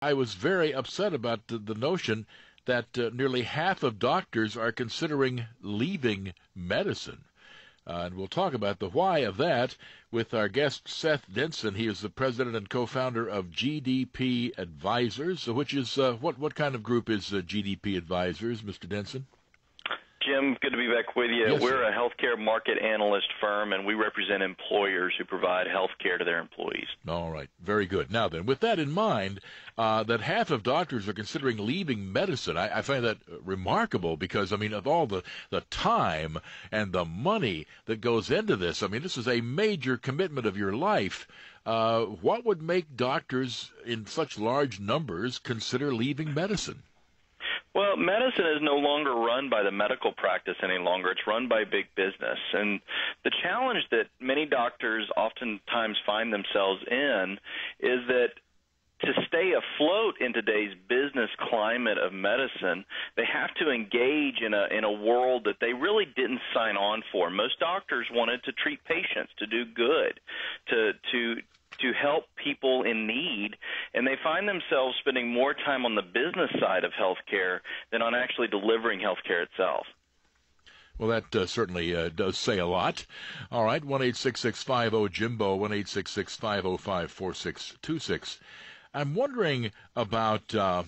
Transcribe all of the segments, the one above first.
I was very upset about the notion that nearly half of doctors are considering leaving medicine. And we'll talk about the why of that with our guest, Seth Denson. He is the president and co-founder of GDP Advisors, which is, what kind of group is GDP Advisors, Mr. Denson? Jim, good to be back with you. Yes, We're sir. a healthcare market analyst firm, and we represent employers who provide healthcare to their employees. All right. Very good. Now then, with that in mind, that half of doctors are considering leaving medicine, I find that remarkable because, I mean, of all the time and the money that goes into this, I mean, this is a major commitment of your life. What would make doctors in such large numbers consider leaving medicine? Well, medicine is no longer run by the medical practice any longer. It's run by big business. And the challenge that many doctors oftentimes find themselves in is that to stay afloat in today's business climate of medicine, they have to engage in a world that they really didn't sign on for. Most doctors wanted to treat patients, to do good, to help people in need, and they find themselves spending more time on the business side of healthcare than on actually delivering healthcare itself. Well, that certainly does say a lot. All right, 1-866-50-JIMBO, 1-866-505-4626. I'm wondering about the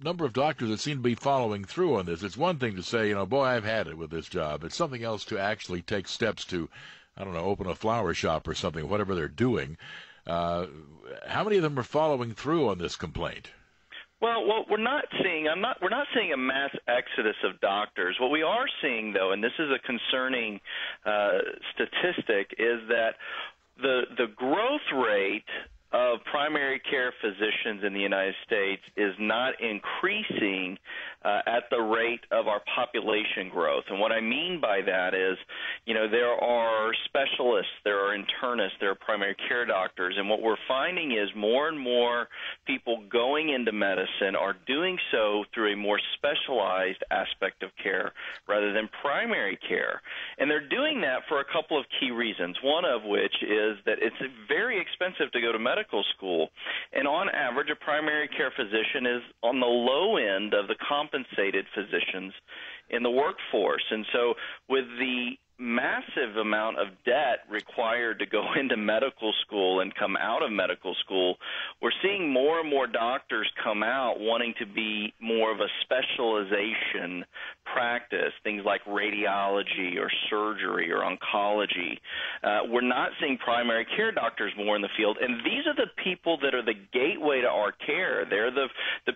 number of doctors that seem to be following through on this. It's one thing to say, boy, I've had it with this job. It's something else to actually take steps to, I don't know, open a flower shop or something, whatever they're doing. How many of them are following through on this complaint? Well, what we're not seeing a mass exodus of doctors. What we are seeing, though, and this is a concerning statistic, is that the growth rate of primary care physicians in the United States is not increasing at the rate of our population growth. And what I mean by that is, there are specialists, there are internists, there are primary care doctors, and what we're finding is more and more people going into medicine are doing so through a more specialized aspect of care rather than primary care. And they're doing that for a couple of key reasons, one of which is that it's very expensive to go to medical school, and on average, a primary care physician is on the low end of the compensated physicians in the workforce. And so with the massive amount of debt required to go into medical school and come out of medical school, we're seeing more and more doctors come out wanting to be more of a specialization practice, things like radiology or surgery or oncology. We're not seeing primary care doctors more in the field, and these are the people that are the gateway to our care. They're the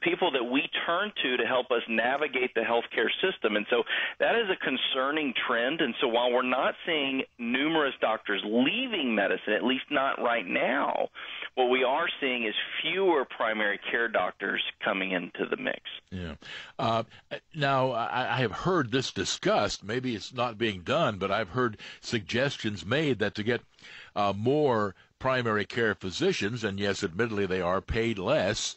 people that we turn to help us navigate the healthcare system, and so that is a concerning trend. And so while we're not seeing numerous doctors leaving medicine, at least not right now, what we are seeing is fewer primary care doctors coming into the mix. Yeah. Now, I have heard this discussed. Maybe it's not being done, but I've heard suggestions made that to get more primary care physicians, and yes, admittedly they are paid less,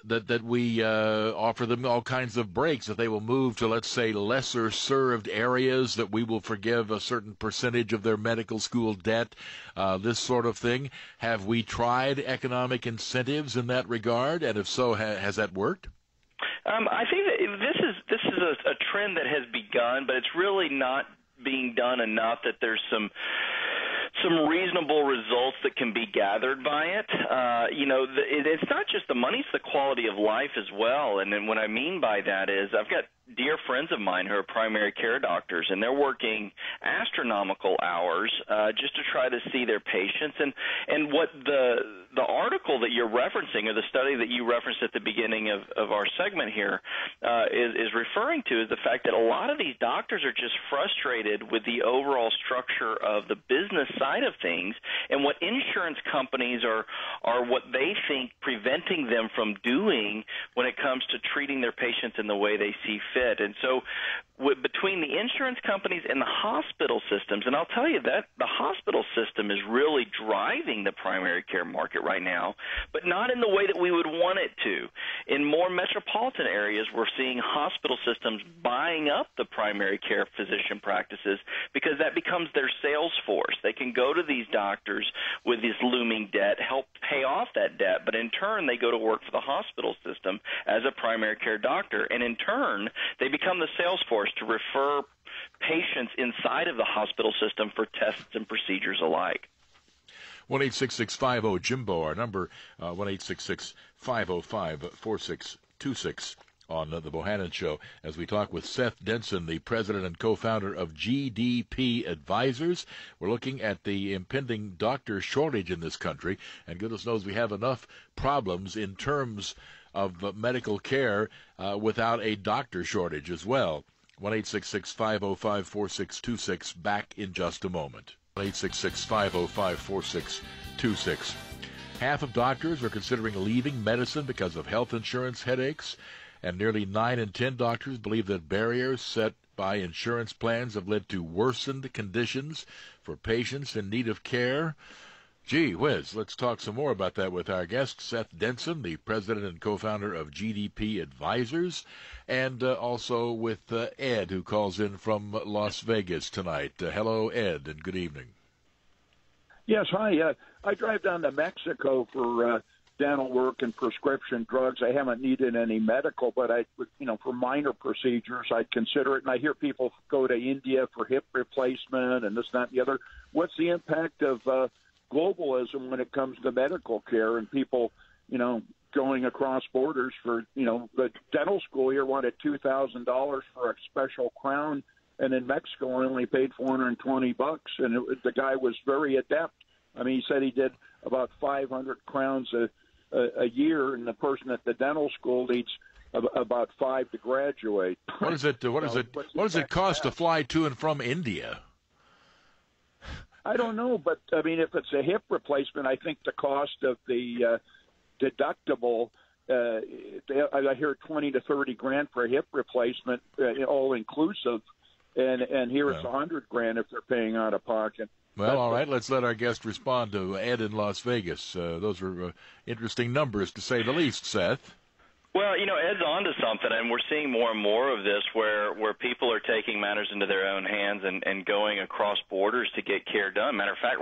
that we offer them all kinds of breaks, that they will move to, let's say, lesser served areas, that we will forgive a certain percentage of their medical school debt, this sort of thing. Have we tried economic incentives in that regard, and if so, has that worked? I think that this is a trend that has begun, but it's really not being done enough that there's some reasonable results that can be gathered by it. It's not just the money, it's the quality of life as well. And then what I mean by that is I've got dear friends of mine who are primary care doctors, and they're working astronomical hours just to try to see their patients. And what the article that you're referencing, or the study that you referenced at the beginning of our segment here, is referring to is the fact that a lot of these doctors are just frustrated with the overall structure of the business side of things, and what insurance companies are what they think preventing them from doing when it comes to treating their patients in the way they see fit. And so between the insurance companies and the hospital systems, and I'll tell you that the hospital system is really driving the primary care market right now, but not in the way that we would want it to. In more metropolitan areas, we're seeing hospital systems buying up the primary care physician practices because that becomes their sales force. They can go to these doctors with this looming debt, help pay off that debt, but in turn they go to work for the hospital system as a primary care doctor, and in turn they become the sales force to refer patients inside of the hospital system for tests and procedures alike. 1-866-50-JIMBO, our number, 1-866-505-4626 on the Bohannon Show, as we talk with Seth Denson, the president and co-founder of GDP Advisors. We're looking at the impending doctor shortage in this country, and goodness knows we have enough problems in terms of medical care without a doctor shortage as well. 1-866-505-4626. Back in just a moment. 1-866-505-4626. Half of doctors are considering leaving medicine because of health insurance headaches, and nearly 9 in 10 doctors believe that barriers set by insurance plans have led to worsened conditions for patients in need of care. Gee whiz, let's talk some more about that with our guest, Seth Denson, the president and co-founder of GDP Advisors, and also with Ed, who calls in from Las Vegas tonight. Hello, Ed, and good evening. Yes, hi. I drive down to Mexico for dental work and prescription drugs. I haven't needed any medical, but for minor procedures, I'd consider it. And I hear people go to India for hip replacement and this, that, and the other. What's the impact of globalism when it comes to medical care and people, going across borders for, the dental school here wanted $2,000 for a special crown, and in Mexico I only paid $420, and the guy was very adept. I mean, he said he did about 500 crowns a year, and the person at the dental school needs about 5 to graduate. What does it cost to fly to and from India? I don't know, but I mean, if it's a hip replacement, I think the cost of the deductible, I hear 20 to 30 grand for a hip replacement, all inclusive, and here it's $100 grand if they're paying out of pocket. Well, all right, let's let our guest respond to Ed in Las Vegas. Those are interesting numbers, to say the least, Seth. Well, Ed's on to something, and we're seeing more and more of this where people are taking matters into their own hands and going across borders to get care done. Matter of fact,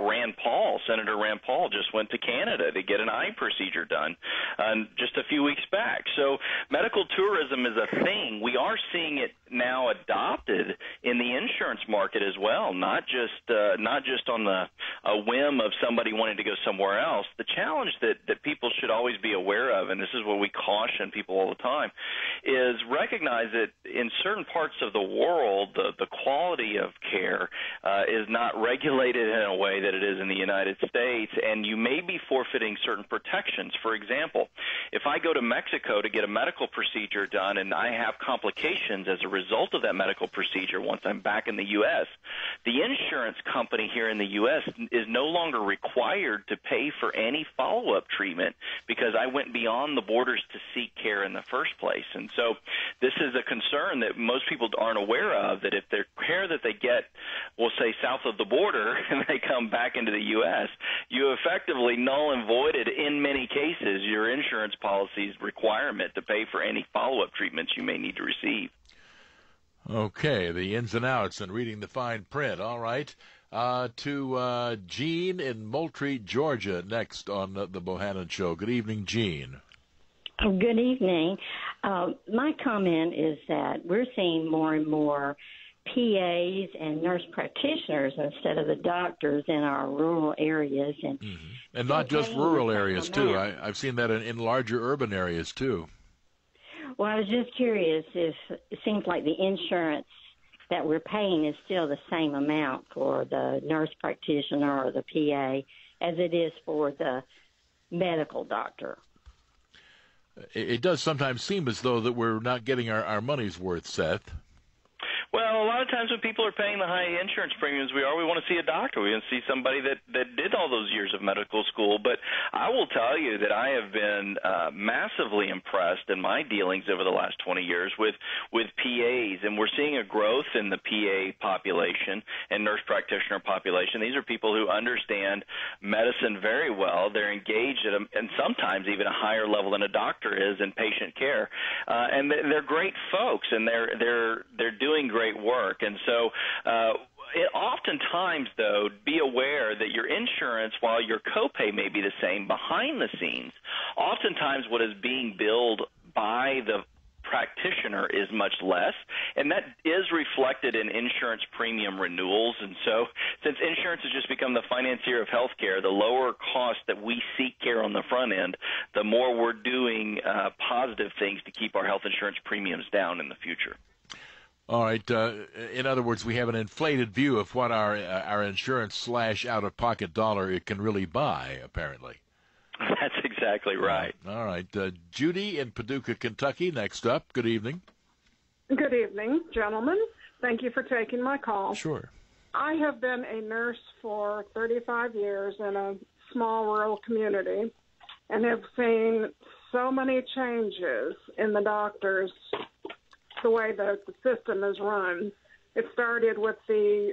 Senator Rand Paul just went to Canada to get an eye procedure done just a few weeks back. So medical tourism is a thing. We are seeing it now adopted in the insurance market as well, not just on a whim of somebody wanting to go somewhere else. The challenge that people should always be aware of, and this is what we caution people all the time, is recognize that in certain parts of the world, the quality of care is not regulated in a way that it is in the United States, and you may be forfeiting certain protections. For example, if I go to Mexico to get a medical procedure done and I have complications as a result of that medical procedure once I'm back in the U.S., the insurance company here in the U.S. is no longer required to pay for any follow-up treatment because I went beyond the borders to seek care in the first place. And so this is a concern that most people aren't aware of, that if their care that they get, we'll say south of the border, and they come back into the U.S., you effectively null and voided, in many cases, your insurance policy's requirement to pay for any follow-up treatments you may need to receive. Okay, the ins and outs and reading the fine print. All right. To Jean in Moultrie, Georgia, next on the Bohannon Show. Good evening, Jean. Good evening. My comment is that we're seeing more and more PAs and nurse practitioners instead of the doctors in our rural areas. And not just rural areas, too. I've seen that in larger urban areas, too. Well, I was just curious if it seems like the insurance that we're paying is still the same amount for the nurse practitioner or the PA as it is for the medical doctor. It does sometimes seem as though that we're not getting our money's worth, Seth. Well, a lot of times when people are paying the high insurance premiums we want to see a doctor. We want to see somebody that did all those years of medical school. But I will tell you that I have been massively impressed in my dealings over the last 20 years with PAs, and we're seeing a growth in the PA population and nurse practitioner population. These are people who understand medicine very well. They're engaged at and sometimes even a higher level than a doctor is in patient care, and they're great folks, and they're doing great work. And so oftentimes, though, be aware that your insurance, while your copay may be the same behind the scenes, oftentimes what is being billed by the practitioner is much less, and that is reflected in insurance premium renewals. And so since insurance has just become the financier of healthcare, the lower cost that we seek care on the front end, the more we're doing positive things to keep our health insurance premiums down in the future. All right. In other words, we have an inflated view of what our insurance / out-of-pocket dollar it can really buy, apparently. That's exactly right. All right. Judy in Paducah, Kentucky, next up. Good evening. Good evening, gentlemen. Thank you for taking my call. Sure. I have been a nurse for 35 years in a small rural community and have seen so many changes in the doctors, the way that the system is run. It started with the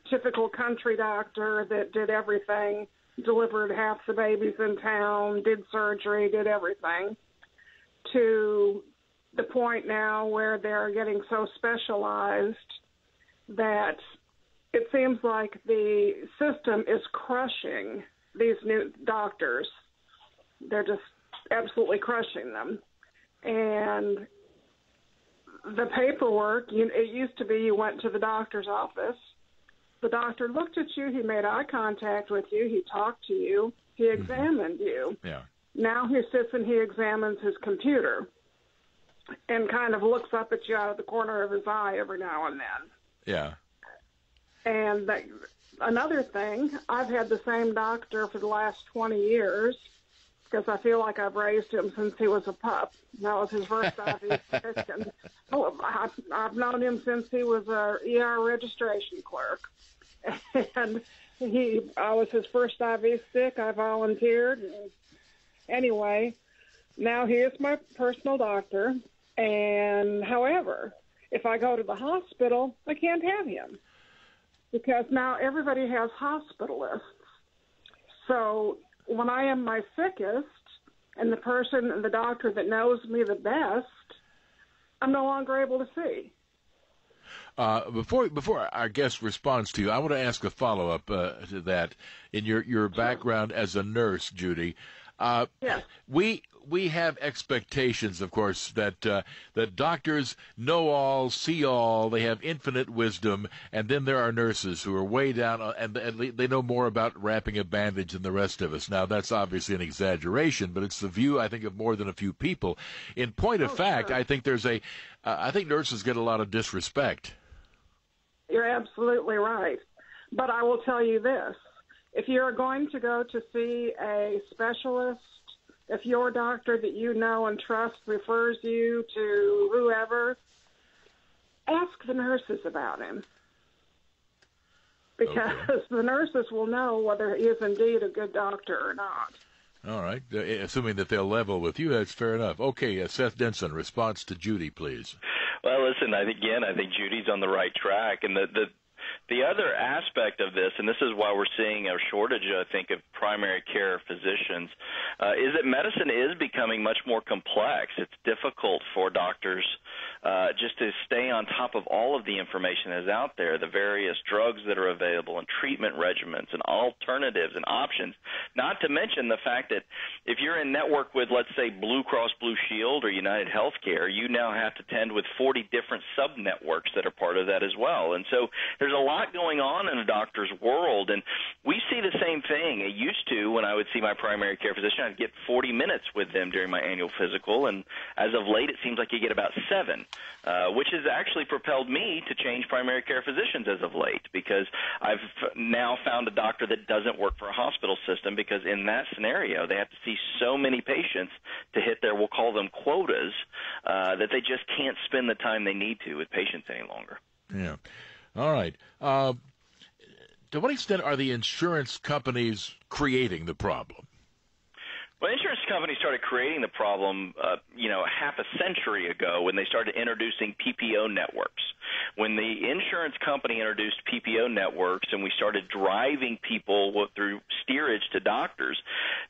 typical country doctor that did everything, delivered half the babies in town, did surgery, did everything, to the point now where they're getting so specialized that it seems like the system is crushing these new doctors. They're just absolutely crushing them. And the paperwork, it used to be you went to the doctor's office. The doctor looked at you. He made eye contact with you. He talked to you. He examined you. Yeah. Now he sits and he examines his computer and kind of looks up at you out of the corner of his eye every now and then. Yeah. And another thing, I've had the same doctor for the last 20 years because I feel like I've raised him since he was a pup. That was his first IV physician. I've known him since he was a ER registration clerk. And I was his first IV stick. I volunteered. Anyway, now he is my personal doctor. And however, if I go to the hospital, I can't have him because now everybody has hospitalists. So when I am my sickest and the doctor that knows me the best, I'm no longer able to see. Before our guest responds to you, I want to ask a follow-up to that. In your background as a nurse, Judy, yes. We have expectations, of course, that doctors know all, see all, they have infinite wisdom, and then there are nurses who are way down, and they know more about wrapping a bandage than the rest of us. Now, that's obviously an exaggeration, but it's the view, I think, of more than a few people. In point of fact, sure. I think I think nurses get a lot of disrespect. You're absolutely right. But I will tell you this. If you're going to go to see a specialist, if your doctor that you know and trust refers you to whoever, ask the nurses about him. Because the nurses will know whether he is indeed a good doctor or not. All right. Assuming that they'll level with you, that's fair enough. Okay, Seth Denson, response to Judy, please. Well, listen, I think Judy's on the right track. And the other aspect of this, and this is why we're seeing a shortage, I think, of primary care physicians, is that medicine is becoming much more complex. It's difficult for doctors just to stay on top of all of the information that is out there, the various drugs that are available and treatment regimens and alternatives and options, not to mention the fact that if you're in network with, let's say, Blue Cross Blue Shield or United Healthcare, you now have to tend with 40 different sub-networks that are part of that as well. And so there's a lot going on in a doctor's world, and we see the same thing. It used to, when I would see my primary care physician, I'd get 40 minutes with them during my annual physical, and as of late, it seems like you get about 7, which has actually propelled me to change primary care physicians as of late, because I've now found a doctor that doesn't work for a hospital system, because in that scenario, they have to see so many patients to hit their, we'll call them quotas, that they just can't spend the time they need to with patients any longer. Yeah. All right. To what extent are the insurance companies creating the problem? Well, insurance companies started creating the problem, half a century ago when they started introducing PPO networks. When the insurance company introduced PPO networks and we started driving people through steerage to doctors,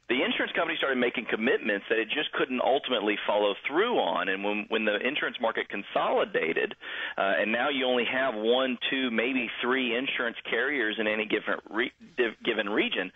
the insurance company started making commitments that it just couldn't ultimately follow through on. And when the insurance market consolidated, and now you only have 1, 2, maybe 3 insurance carriers in any given region,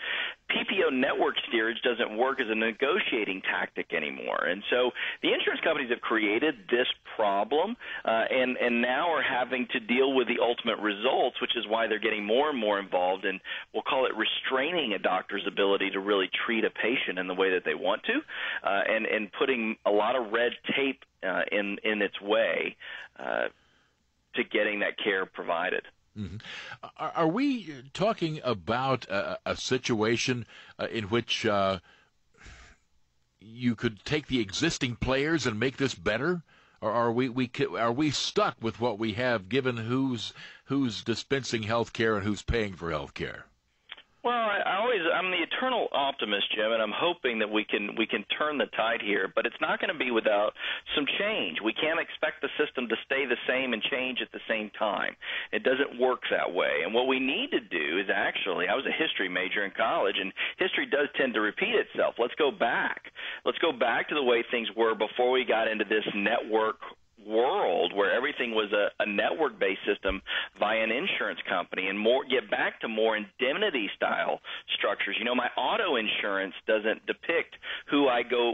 PPO network steerage doesn't work as a negotiating tactic anymore. And so the insurance companies have created this problem and now are having to deal with the ultimate results, which is why they're getting more and more involved in, we'll call it restraining a doctor's ability to really treat a patient in the way that they want to, and putting a lot of red tape in its way to getting that care provided. Mm-hmm. Are we talking about a situation in which you could take the existing players and make this better, or are we stuck with what we have, given who's dispensing health care and who's paying for health care? Well, I'm the eternal optimist, Jim, and I'm hoping that we can turn the tide here, but it's not going to be without some change. We can't expect the system to stay the same and change at the same time. It doesn't work that way. And what we need to do is actually, I was a history major in college, and history does tend to repeat itself. Let's go back. Let's go back to the way things were before we got into this network world where everything was a network-based system via an insurance company, and get back to more indemnity-style structures. My auto insurance doesn't depict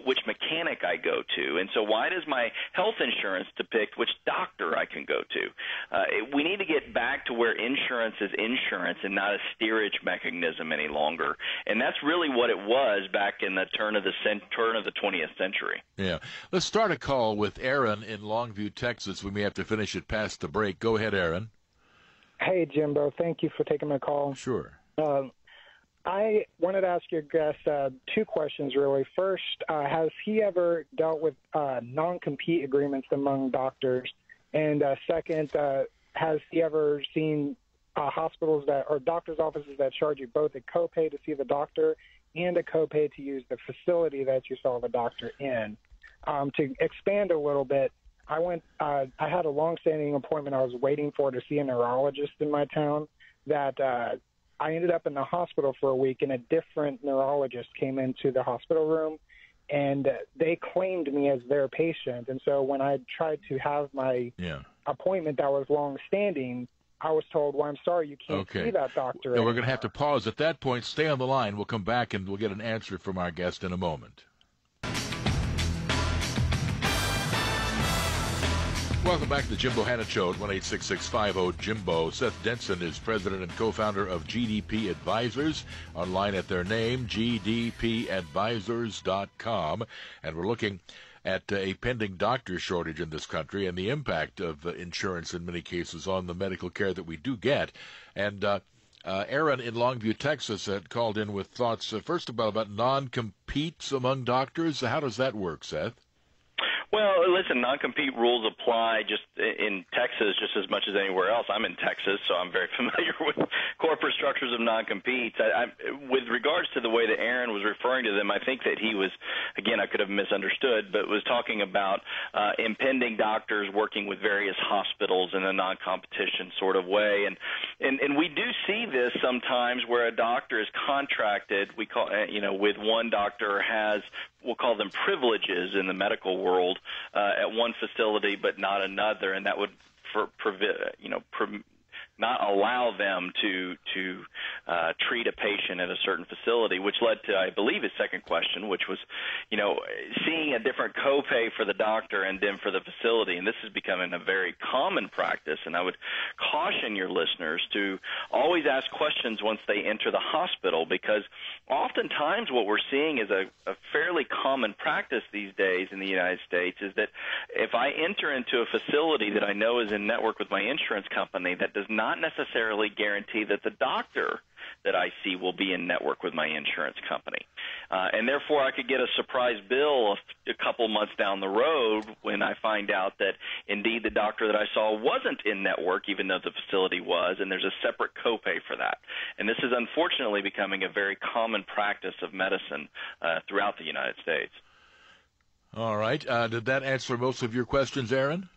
which mechanic I go to, and so why does my health insurance depict which doctor I can go to? We need to get back to where insurance is insurance and not a steerage mechanism any longer, and that's really what it was back in the turn of the 20th century. Yeah. Let's start a call with Aaron in Longview, Texas. We may have to finish it past the break. Go ahead, Aaron. Hey, Jimbo. Thank you for taking my call. Sure. I wanted to ask your guest 2 questions, really. First, has he ever dealt with non-compete agreements among doctors? And second, has he ever seen hospitals or doctor's offices that charge you both a copay to see the doctor and a copay to use the facility that you saw the doctor in? To expand a little bit, I had a long-standing appointment I was waiting for to see a neurologist in my town that I ended up in the hospital for a week, and a different neurologist came into the hospital room, and they claimed me as their patient. And so when I tried to have my appointment that was long-standing, I was told, well, I'm sorry, you can't see that doctor. No, we're going to have to pause at that point. Stay on the line. We'll come back, and we'll get an answer from our guest in a moment. Welcome back to the Jim Bohannon Show at 1-866-50-JIMBO. Seth Denson is president and co-founder of GDP Advisors, online at their name, gdpadvisors.com. And we're looking at a pending doctor shortage in this country and the impact of insurance in many cases on the medical care that we do get. And Aaron in Longview, Texas, had called in with thoughts, first about non-competes among doctors. How does that work, Seth? Well, listen, non-compete rules apply just in Texas just as much as anywhere else. I'm in Texas, so I'm very familiar with corporate structures of non-competes. With regards to the way that Aaron was referring to them, I think that he was, again, I could have misunderstood, but was talking about impending doctors working with various hospitals in a non-competition sort of way. And we do see this sometimes where a doctor is contracted, we call, with one doctor has, we'll call them privileges in the medical world at one facility but not another, and that would not allow them to treat a patient at a certain facility, which led to, I believe, his second question, which was, seeing a different copay for the doctor and then for the facility. And this is becoming a very common practice, and I would caution your listeners to always ask questions once they enter the hospital, because oftentimes what we're seeing is a fairly common practice these days in the United States is that if I enter into a facility that I know is in network with my insurance company, that does not necessarily guarantee that the doctor that I see will be in network with my insurance company. And therefore, I could get a surprise bill a couple months down the road when I find out that, indeed, the doctor that I saw wasn't in network, even though the facility was, and there's a separate copay for that. And this is unfortunately becoming a very common practice of medicine throughout the United States. All right. Did that answer most of your questions, Aaron?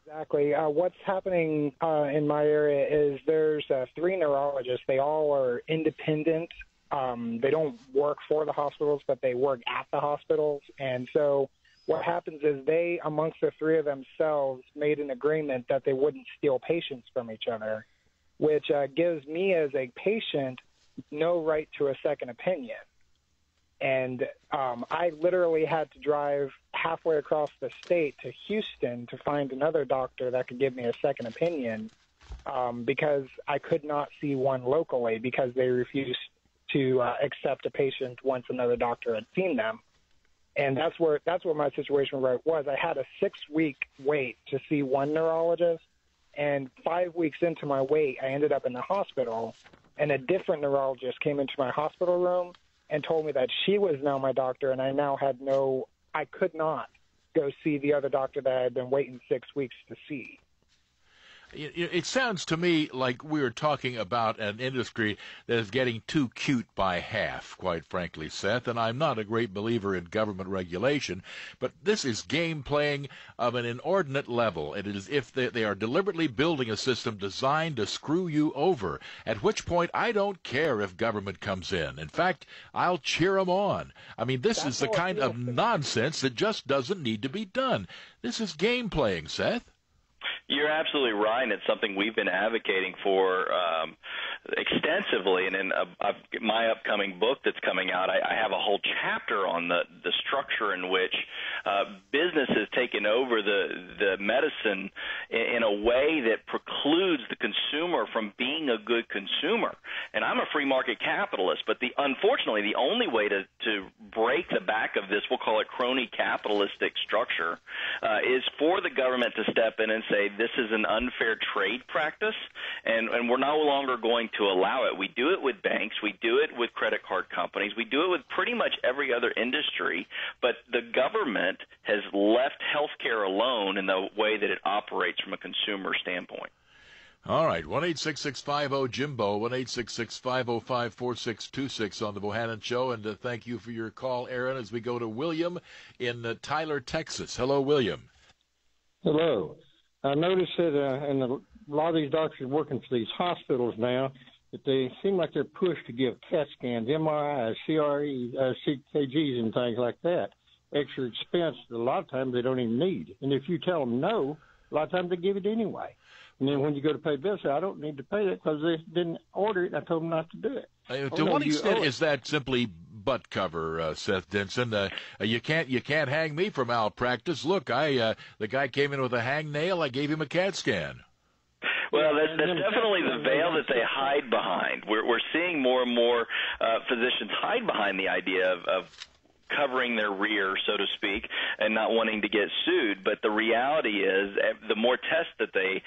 Exactly. What's happening in my area is there's 3 neurologists. They all are independent. They don't work for the hospitals, but they work at the hospitals. And so what happens is they, amongst the 3 of themselves, made an agreement that they wouldn't steal patients from each other, which gives me as a patient no right to a second opinion. And I literally had to drive halfway across the state to Houston to find another doctor that could give me a second opinion because I could not see one locally because they refused to accept a patient once another doctor had seen them. And that's where my situation was. I had a 6-week wait to see one neurologist, and 5 weeks into my wait, I ended up in the hospital, and a different neurologist came into my hospital room and told me that she was now my doctor, and I could not go see the other doctor that I had been waiting 6 weeks to see. It sounds to me like we're talking about an industry that is getting too cute by half, quite frankly, Seth, and I'm not a great believer in government regulation, but this is game playing of an inordinate level. It is if they are deliberately building a system designed to screw you over, at which point I don't care if government comes in. In fact, I'll cheer them on. I mean, this is the kind of nonsense that just doesn't need to be done. This is game playing, Seth. You're absolutely right, and it's something we've been advocating for extensively. And in my upcoming book that's coming out, I have a whole chapter on the structure in which business has taken over the medicine in a way that precludes the consumer from being a good consumer. And I'm a free market capitalist, but unfortunately the only way to break the back of this, we'll call it crony capitalistic structure, is for the government to step in and say this is an unfair trade practice, and we're no longer going to allow it. We do it with banks. We do it with credit card companies. We do it with pretty much every other industry, but the government has left healthcare alone in the way that it operates from a consumer standpoint. All right, 1-866-50-JIMBO, 1-866-505-4626 on the Bohannon Show, and thank you for your call, Aaron, as we go to William in Tyler, Texas. Hello, William. Hello. I noticed that a lot of these doctors working for these hospitals now, that they seem like they're pushed to give CAT scans, MRIs, CKGs, and things like that. Extra expense that a lot of times they don't even need. And if you tell them no, a lot of times they give it anyway. And then when you go to pay bills, say, I don't need to pay that because they didn't order it, and I told them not to do it. To what extent is that simply butt cover, Seth Denson? You can't hang me for malpractice. Look, the guy came in with a hangnail. I gave him a CAT scan. Well, that's definitely the veil that they hide behind. We're seeing more and more physicians hide behind the idea of covering their rear, so to speak, and not wanting to get sued. But the reality is the more tests that they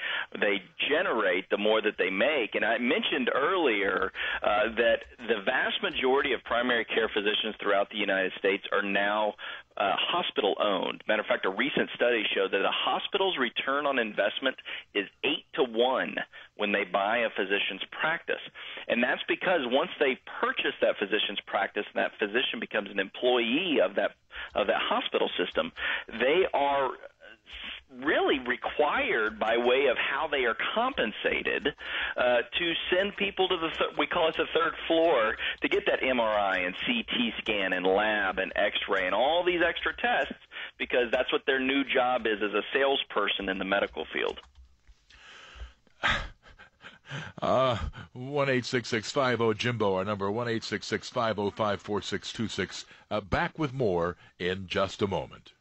generate, the more that they make. And I mentioned earlier that the vast majority of primary care physicians throughout the United States are now hospital-owned. Matter of fact, a recent study showed that a hospital's return on investment is 8-to-1 when they buy a physician's practice. And that's because once they purchase that physician's practice and that physician becomes an employee of that hospital system, they are really required by way of how they are compensated to send people to we call it the third floor to get that MRI and CT scan and lab and x-ray and all these extra tests, because that's what their new job is as a salesperson in the medical field. 1-866-50-JIMBO, our number, 1-866-505-4626. Back with more in just a moment.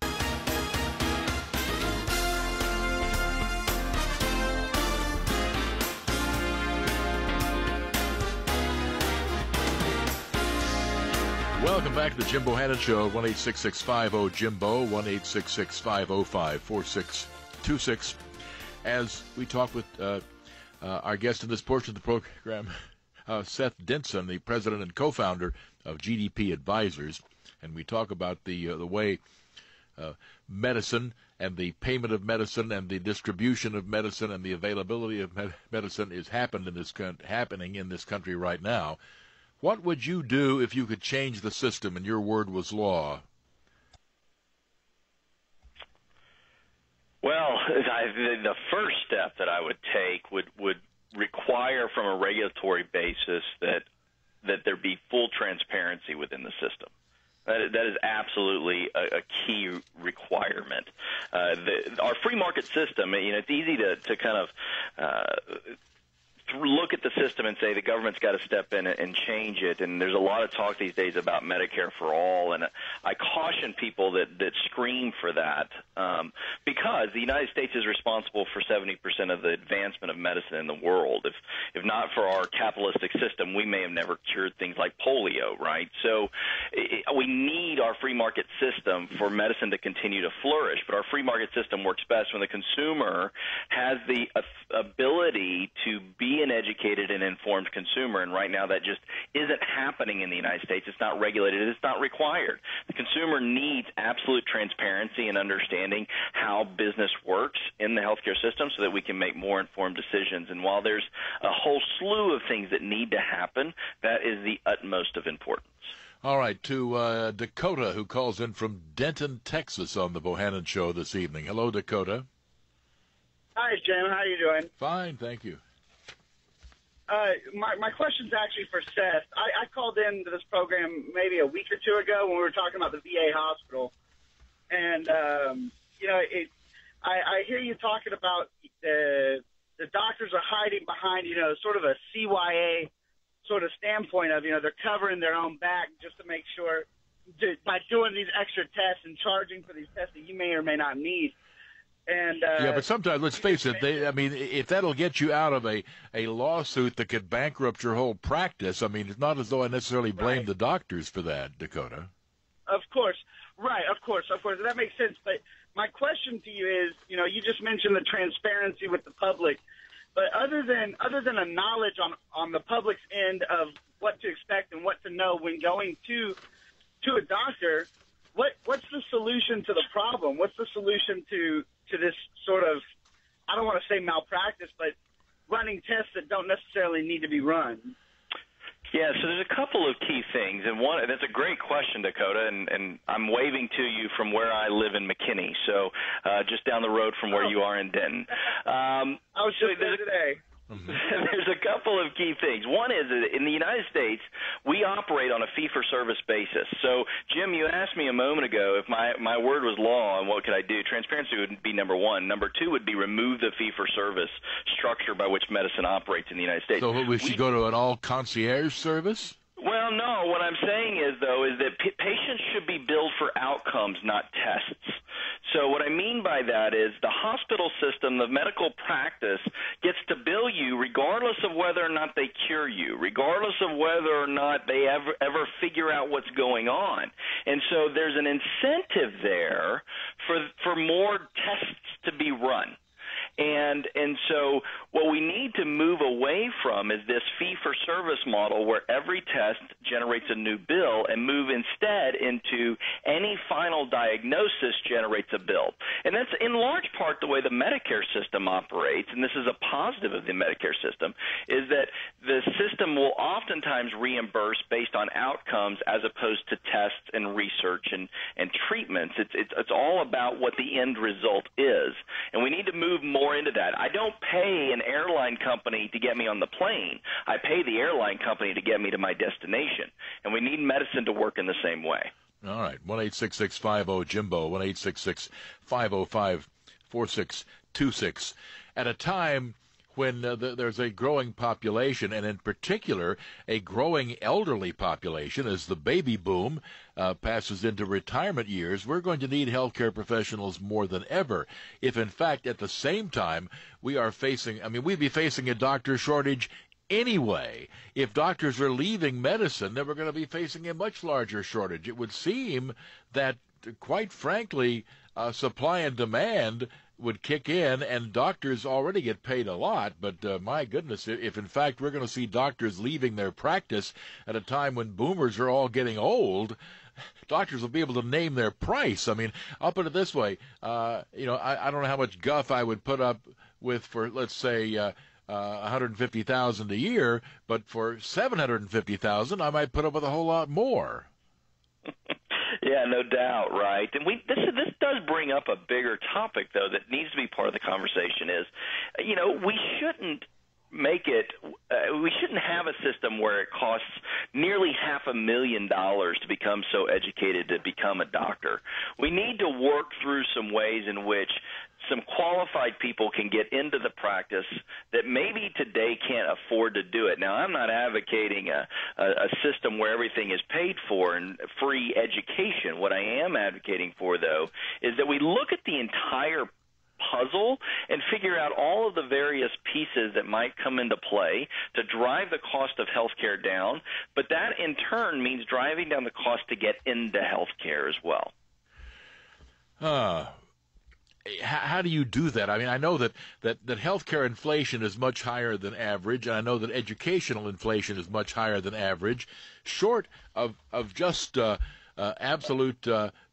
Welcome back to the Jim Bohannon Show, 1-866-50-JIMBO, 1-866-505-4626. As we talk with our guest in this portion of the program, Seth Denson, the president and co-founder of GDP Advisors, and we talk about the way medicine and the payment of medicine and the distribution of medicine and the availability of medicine is happening in this country right now. What would you do if you could change the system and your word was law? Well, the first step that I would take would require from a regulatory basis that there be full transparency within the system. That is absolutely a key requirement. Our free market system, it's easy to kind of look at the system and say the government's got to step in and change it. And there's a lot of talk these days about Medicare for all. And I caution people that scream for that because the United States is responsible for 70% of the advancement of medicine in the world. If not for our capitalistic system, we may have never cured things like polio, right? So we need our free market system for medicine to continue to flourish. But our free market system works best when the consumer has the ability to be an educated and informed consumer, and right now that just isn't happening in the United States. It's not regulated. It's not required. The consumer needs absolute transparency and understanding how business works in the healthcare system so that we can make more informed decisions. And while there's a whole slew of things that need to happen, that is the utmost of importance. All right, to Dakota, who calls in from Denton, Texas, on the Bohannon Show this evening. Hello, Dakota. Hi, Jim. How are you doing? Fine, thank you. My question's actually for Seth. I called into this program maybe a week or two ago when we were talking about the VA hospital. And, I hear you talking about the doctors are hiding behind, sort of a CYA sort of standpoint of, they're covering their own back just to make sure by doing these extra tests and charging for these tests that you may or may not need. And, yeah, but sometimes, let's face it, if that'll get you out of a lawsuit that could bankrupt your whole practice, it's not as though I necessarily blame the doctors for that, Dakota. Of course. Right, of course. That makes sense. But my question to you is, you just mentioned the transparency with the public. But other than a knowledge on the public's end of what to expect and what to know when going to a doctor, what's the solution to the problem? What's the solution to this sort of, I don't want to say malpractice, but running tests that don't necessarily need to be run? Yeah, so there's a couple of key things, and one, that's a great question, Dakota, and I'm waving to you from where I live in McKinney, so just down the road from where you are in Denton. I was just there today. There's a couple of key things. One is that in the United States, we operate on a fee-for-service basis. So, Jim, you asked me a moment ago if my word was law and what could I do. Transparency would be number one. Number two would be remove the fee-for-service structure by which medicine operates in the United States. So we should go to an all-concierge service? Well, no. What I'm saying is that patients should be billed for outcomes, not tests. So what I mean by that is the hospital system, the medical practice, gets to bill you regardless of whether or not they cure you, regardless of whether or not they ever figure out what's going on. And so there's an incentive there for more tests to be run. And so what we need to move away from is this fee-for-service model where every test generates a new bill and move instead into any final diagnosis generates a bill. And that's in large part the way the Medicare system operates, and this is a positive of the Medicare system, is that the system will oftentimes reimburse based on outcomes as opposed to tests and research and treatments. It's all about what the end result is. And we need to move more into that. I don't pay an airline company to get me on the plane. I pay the airline company to get me to my destination. And we need medicine to work in the same way. All right. 1-866-50-JIMBO, 1-866-505-4626. At a time when there's a growing population, and in particular a growing elderly population as the baby boom passes into retirement years, we're going to need healthcare professionals more than ever. If, in fact, at the same time we are facing, we'd be facing a doctor shortage anyway. If doctors are leaving medicine, then we're going to be facing a much larger shortage. It would seem that, quite frankly, supply and demand would kick in, and doctors already get paid a lot, but my goodness, if in fact we're going to see doctors leaving their practice at a time when boomers are all getting old, doctors will be able to name their price. I mean, I'll put it this way, I don't know how much guff I would put up with for, let's say, $150,000 a year, but for $750,000, I might put up with a whole lot more. Yeah, no doubt, right? And this does bring up a bigger topic, though, that needs to be part of the conversation is, we shouldn't we shouldn't have a system where it costs nearly $500,000 to become so educated to become a doctor. We need to work through some ways in which some qualified people can get into the practice that maybe today can't afford to do it. Now, I'm not advocating a system where everything is paid for and free education. What I am advocating for, though, is that we look at the entire puzzle and figure out all of the various pieces that might come into play to drive the cost of healthcare down, but that in turn means driving down the cost to get into healthcare as well. How do you do that? I mean, I know that healthcare inflation is much higher than average, and I know that educational inflation is much higher than average, short of just absolute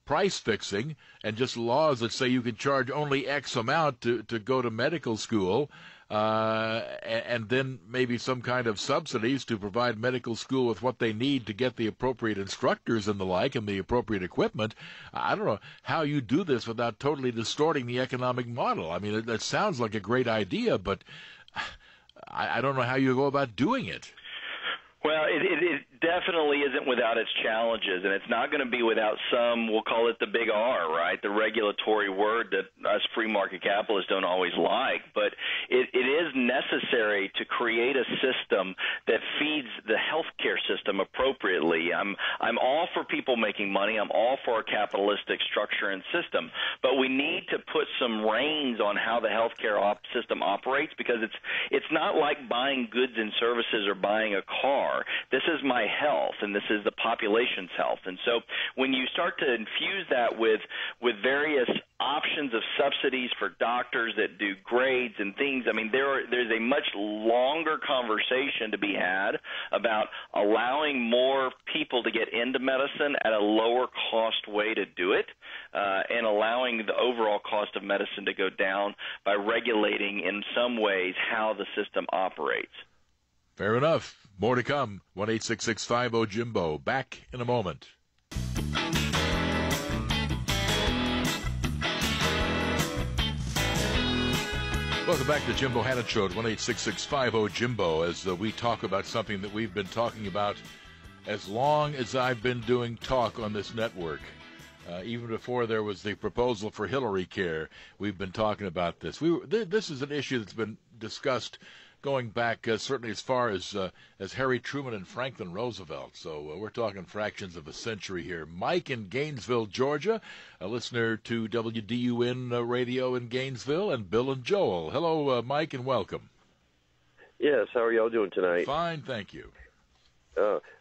price fixing and just laws that say you can charge only X amount to go to medical school, and then maybe some kind of subsidies to provide medical school with what they need to get the appropriate instructors and the like and the appropriate equipment. I don't know how you do this without totally distorting the economic model. I mean, that sounds like a great idea, but I don't know how you go about doing it. Well, it definitely isn't without its challenges, and it's not going to be without some, we'll call it the big R, right, the regulatory word that us free market capitalists don't always like. But it is necessary to create a system that feeds the healthcare system appropriately. I'm all for people making money. I'm all for a capitalistic structure and system. But we need to put some reins on how the healthcare system operates, because it's not like buying goods and services or buying a car. This is my health, and this is the population's health. And so when you start to infuse that with various options of subsidies for doctors that do grades and things, I mean, there's a much longer conversation to be had about allowing more people to get into medicine at a lower cost way to do it, and allowing the overall cost of medicine to go down by regulating in some ways how the system operates. Fair enough. More to come. 1-866-50-JIMBO. Back in a moment. Welcome back to Jim Bohannon Show at 1-866-50-JIMBO, as we talk about something that we've been talking about as long as I've been doing talk on this network. Even before there was the proposal for Hillary Care, we've been talking about this. This is an issue that's been discussed going back certainly as far as Harry Truman and Franklin Roosevelt. So we're talking fractions of a century here. Mike in Gainesville, Georgia, a listener to WDUN Radio in Gainesville, and Bill and Joel. Hello, Mike, and welcome. Yes, how are y'all doing tonight? Fine, thank you.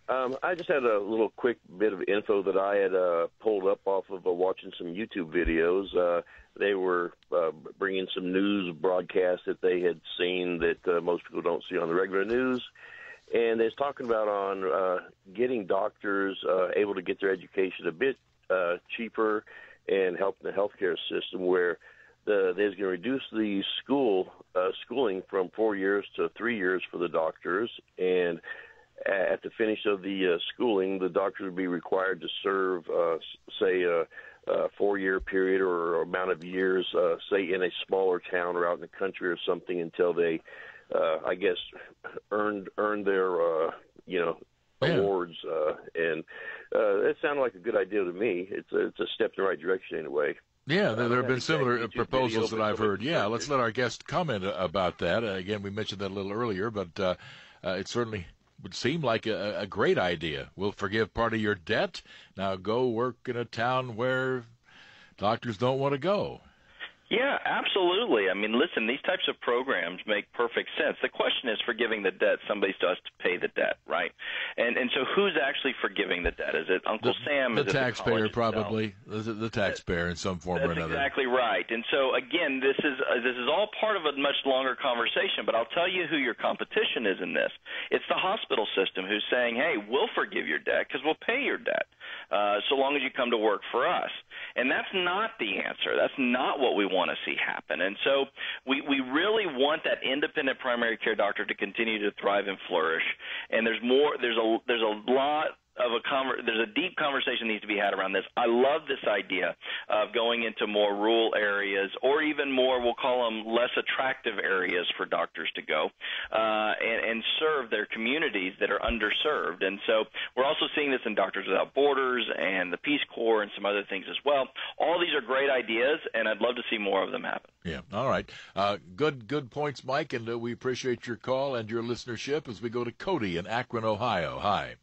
I just had a little quick bit of info that I had pulled up off of watching some YouTube videos. They were bringing some news broadcasts that they had seen that most people don't see on the regular news. And they was talking about on getting doctors able to get their education a bit cheaper and help the healthcare system, where they was going to reduce the schooling from 4 years to 3 years for the doctors. And at the finish of the schooling, the doctor would be required to serve, say, a 4-year period or amount of years, say, in a smaller town or out in the country or something, until they, I guess, earned their, awards. And it sounded like a good idea to me. It's a step in the right direction anyway. Yeah, there have been similar proposals that I've heard. Yeah, let's let our guest comment about that. Again, we mentioned that a little earlier, but it certainly would seem like a great idea. We'll forgive part of your debt. Now go work in a town where doctors don't want to go. Yeah, absolutely. I mean, listen, these types of programs make perfect sense. The question is forgiving the debt. Somebody still has to pay the debt, right? And so who's actually forgiving the debt? Is it Uncle Sam? The is it taxpayer, the probably. The taxpayer in some form or another. That's exactly right. And so, again, this is all part of a much longer conversation, but I'll tell you who your competition is in this. It's the hospital system who's saying, hey, we'll forgive your debt because we'll pay your debt so long as you come to work for us. And that's not the answer. That's not what we want to see happen. And so we really want that independent primary care doctor to continue to thrive and flourish. And there's a lot of there's a deep conversation needs to be had around this. I love this idea of going into more rural areas, or even more, we'll call them less attractive areas for doctors to go and serve their communities that are underserved. And so we're also seeing this in Doctors Without Borders and the Peace Corps and some other things as well. All these are great ideas, and I'd love to see more of them happen. Yeah. All right. Good points, Mike, and we appreciate your call and your listenership as we go to Cody in Akron, Ohio. Hi.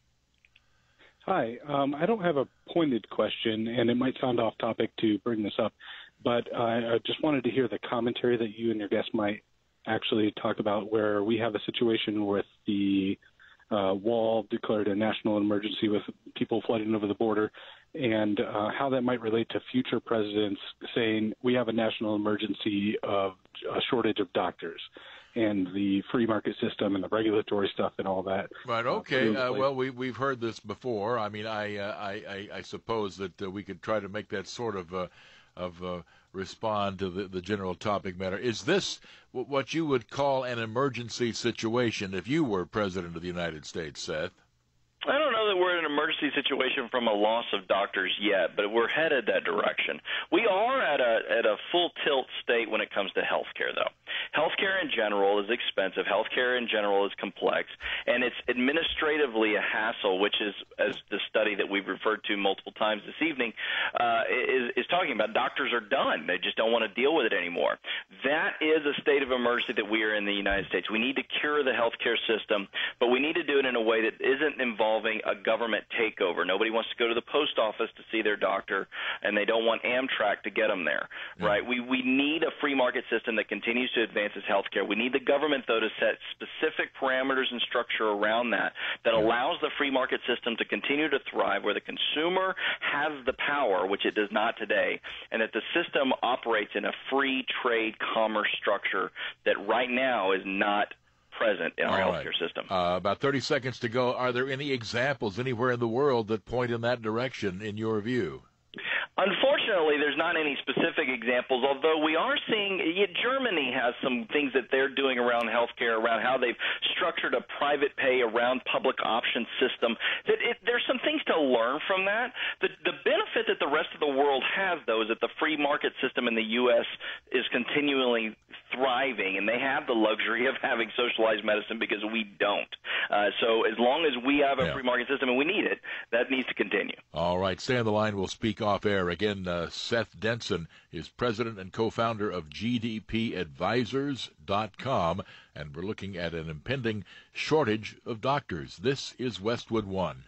Hi. I don't have a pointed question, and it might sound off topic to bring this up, but I just wanted to hear the commentary that you and your guest might actually talk about, where we have a situation with the wall declared a national emergency with people flooding over the border, and how that might relate to future presidents saying we have a national emergency of a shortage of doctors, and the free market system and the regulatory stuff and all that. Right. Okay. Well, we've heard this before. I mean, I suppose that we could try to make that sort of respond to the general topic matter. Is this what you would call an emergency situation if you were president of the United States, Seth? I don't know that we're in an emergency situation from a loss of doctors yet, but we're headed that direction. We are at a full tilt state when it comes to healthcare, though. Healthcare in general is expensive. Healthcare in general is complex, and it's administratively a hassle, which is, as the study that we've referred to multiple times this evening, is talking about. Doctors are done. They just don't want to deal with it anymore. That is a state of emergency that we are in the United States. We need to cure the healthcare system, but we need to do it in a way that isn't involving a government takeover. Nobody wants to go to the post office to see their doctor, and they don't want Amtrak to get them there, right? We need a free market system that continues to advance its health care. We need the government, though, to set specific parameters and structure around that allows the free market system to continue to thrive, where the consumer has the power, which it does not today, and that the system operates in a free trade commerce structure that right now is not present in our healthcare system. About 30 seconds to go. Are there any examples anywhere in the world that point in that direction, in your view? Unfortunately, there's not any specific examples, although we are seeing Germany has some things that they're doing around healthcare, around how they've structured a private pay around public option system. There's some things to learn from that. The benefit that the rest of the world has, though, is that the free market system in the U.S. is continually thriving, and they have the luxury of having socialized medicine because we don't. So as long as we have a free market system, and we need it, that needs to continue. All right, stay on the line. We'll speak off air. Again, Seth Denson is president and co-founder of GDPadvisors.com, and we're looking at an impending shortage of doctors. This is Westwood One.